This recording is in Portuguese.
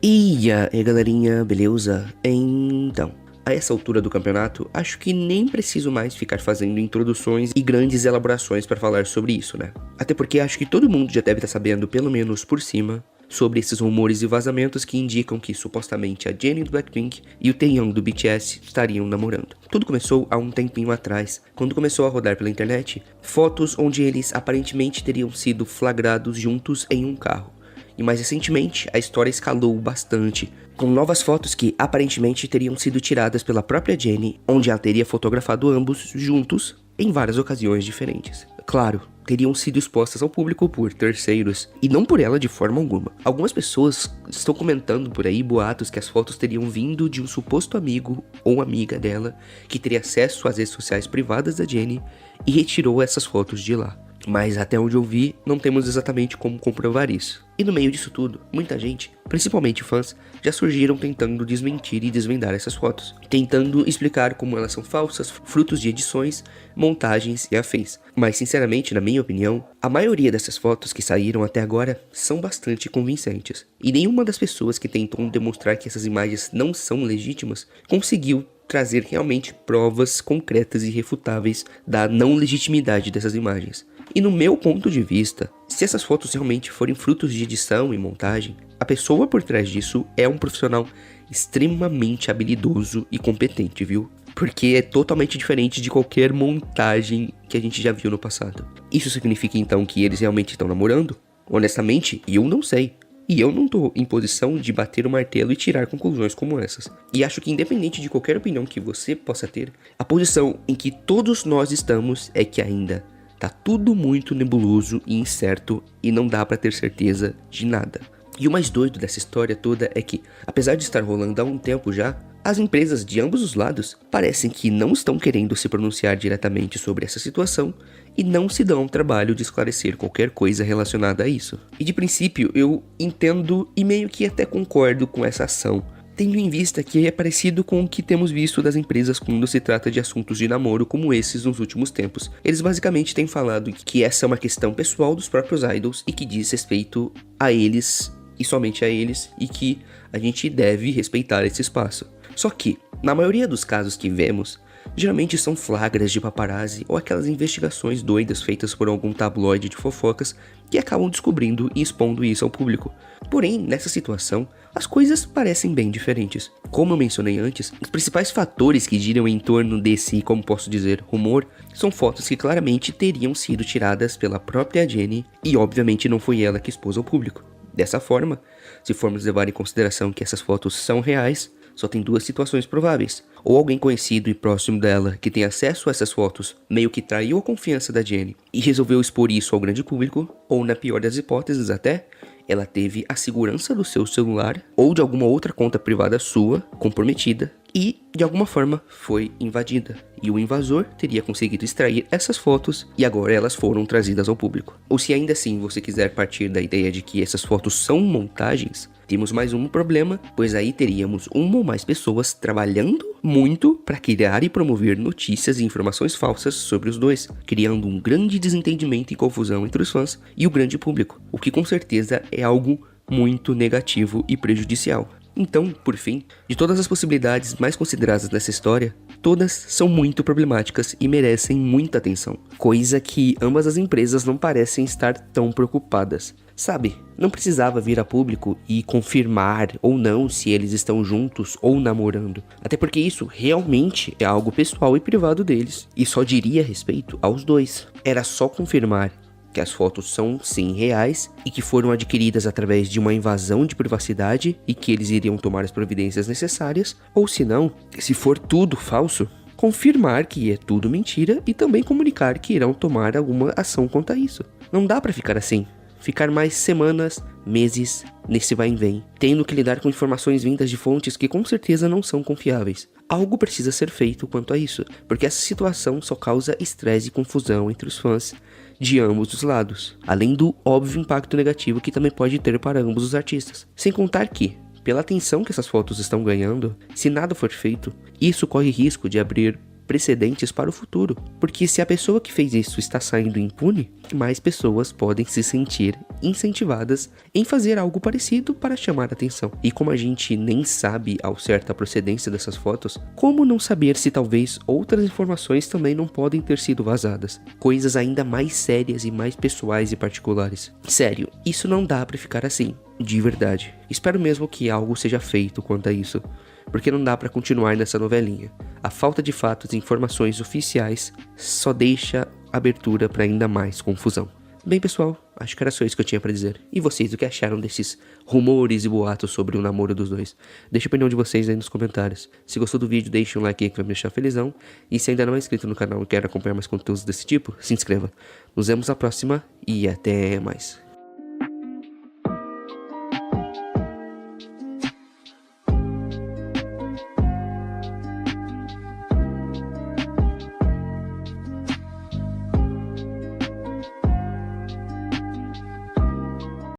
E aí, galerinha, beleza? Então, a essa altura do campeonato, acho que nem preciso mais ficar fazendo introduções e grandes elaborações para falar sobre isso, né? Até porque acho que todo mundo já deve estar sabendo, pelo menos por cima, sobre esses rumores e vazamentos que indicam que supostamente a Jennie do Blackpink e o Taehyung do BTS estariam namorando. Tudo começou há um tempinho atrás, quando começou a rodar pela internet fotos onde eles aparentemente teriam sido flagrados juntos em um carro. E mais recentemente, a história escalou bastante, com novas fotos que aparentemente teriam sido tiradas pela própria Jennie, onde ela teria fotografado ambos juntos em várias ocasiões diferentes. Claro, teriam sido expostas ao público por terceiros, e não por ela de forma alguma. Algumas pessoas estão comentando por aí boatos que as fotos teriam vindo de um suposto amigo ou amiga dela, que teria acesso às redes sociais privadas da Jennie e retirou essas fotos de lá. Mas até onde eu vi, não temos exatamente como comprovar isso. E no meio disso tudo, muita gente, principalmente fãs, já surgiram tentando desmentir e desvendar essas fotos, tentando explicar como elas são falsas, frutos de edições, montagens e afins. Mas sinceramente, na minha opinião, a maioria dessas fotos que saíram até agora são bastante convincentes. E nenhuma das pessoas que tentam demonstrar que essas imagens não são legítimas conseguiu trazer realmente provas concretas e irrefutáveis da não legitimidade dessas imagens. E no meu ponto de vista, se essas fotos realmente forem frutos de edição e montagem, a pessoa por trás disso é um profissional extremamente habilidoso e competente, viu? Porque é totalmente diferente de qualquer montagem que a gente já viu no passado. Isso significa então que eles realmente estão namorando? Honestamente, eu não sei. E eu não tô em posição de bater o martelo e tirar conclusões como essas. E acho que independente de qualquer opinião que você possa ter, a posição em que todos nós estamos é que ainda tá tudo muito nebuloso e incerto e não dá pra ter certeza de nada. E o mais doido dessa história toda é que, apesar de estar rolando há um tempo já, as empresas de ambos os lados parecem que não estão querendo se pronunciar diretamente sobre essa situação e não se dão ao trabalho de esclarecer qualquer coisa relacionada a isso. E de princípio eu entendo e meio que até concordo com essa ação, tendo em vista que é parecido com o que temos visto das empresas quando se trata de assuntos de namoro como esses nos últimos tempos. Eles basicamente têm falado que essa é uma questão pessoal dos próprios idols e que diz respeito a eles e somente a eles, e que a gente deve respeitar esse espaço. Só que, na maioria dos casos que vemos, geralmente são flagras de paparazzi ou aquelas investigações doidas feitas por algum tabloide de fofocas que acabam descobrindo e expondo isso ao público. Porém, nessa situação, as coisas parecem bem diferentes. Como eu mencionei antes, os principais fatores que giram em torno desse, como posso dizer, rumor, são fotos que claramente teriam sido tiradas pela própria Jennie e obviamente não foi ela que expôs ao público. Dessa forma, se formos levar em consideração que essas fotos são reais, só tem duas situações prováveis. Ou alguém conhecido e próximo dela que tem acesso a essas fotos meio que traiu a confiança da Jennie e resolveu expor isso ao grande público, ou na pior das hipóteses até, ela teve a segurança do seu celular ou de alguma outra conta privada sua comprometida e de alguma forma foi invadida. E o invasor teria conseguido extrair essas fotos e agora elas foram trazidas ao público. Ou se ainda assim você quiser partir da ideia de que essas fotos são montagens, temos mais um problema, pois aí teríamos uma ou mais pessoas trabalhando muito para criar e promover notícias e informações falsas sobre os dois, criando um grande desentendimento e confusão entre os fãs e o grande público, o que com certeza é algo muito negativo e prejudicial. Então, por fim, de todas as possibilidades mais consideradas nessa história, todas são muito problemáticas e merecem muita atenção, coisa que ambas as empresas não parecem estar tão preocupadas. Sabe, não precisava vir a público e confirmar ou não se eles estão juntos ou namorando, até porque isso realmente é algo pessoal e privado deles, e só diria respeito aos dois. Era só confirmar que as fotos são sim reais e que foram adquiridas através de uma invasão de privacidade e que eles iriam tomar as providências necessárias, ou se não, se for tudo falso, confirmar que é tudo mentira e também comunicar que irão tomar alguma ação quanto a isso. Não dá pra ficar assim. Ficar mais semanas, meses, nesse vai e vem, tendo que lidar com informações vindas de fontes que com certeza não são confiáveis. Algo precisa ser feito quanto a isso, porque essa situação só causa estresse e confusão entre os fãs de ambos os lados, além do óbvio impacto negativo que também pode ter para ambos os artistas. Sem contar que, pela atenção que essas fotos estão ganhando, se nada for feito, isso corre risco de abrir precedentes para o futuro. Porque se a pessoa que fez isso está saindo impune, mais pessoas podem se sentir incentivadas em fazer algo parecido para chamar a atenção. E como a gente nem sabe ao certo a procedência dessas fotos, como não saber se talvez outras informações também não podem ter sido vazadas? Coisas ainda mais sérias e mais pessoais e particulares. Sério, isso não dá pra ficar assim, de verdade. Espero mesmo que algo seja feito quanto a isso, porque não dá pra continuar nessa novelinha. A falta de fatos e informações oficiais só deixa abertura pra ainda mais confusão. Bem, pessoal, acho que era só isso que eu tinha pra dizer. E vocês, o que acharam desses rumores e boatos sobre o namoro dos dois? Deixa a opinião de vocês aí nos comentários. Se gostou do vídeo, deixa um like aí que vai me deixar felizão. E se ainda não é inscrito no canal e quer acompanhar mais conteúdos desse tipo, se inscreva. Nos vemos na próxima e até mais.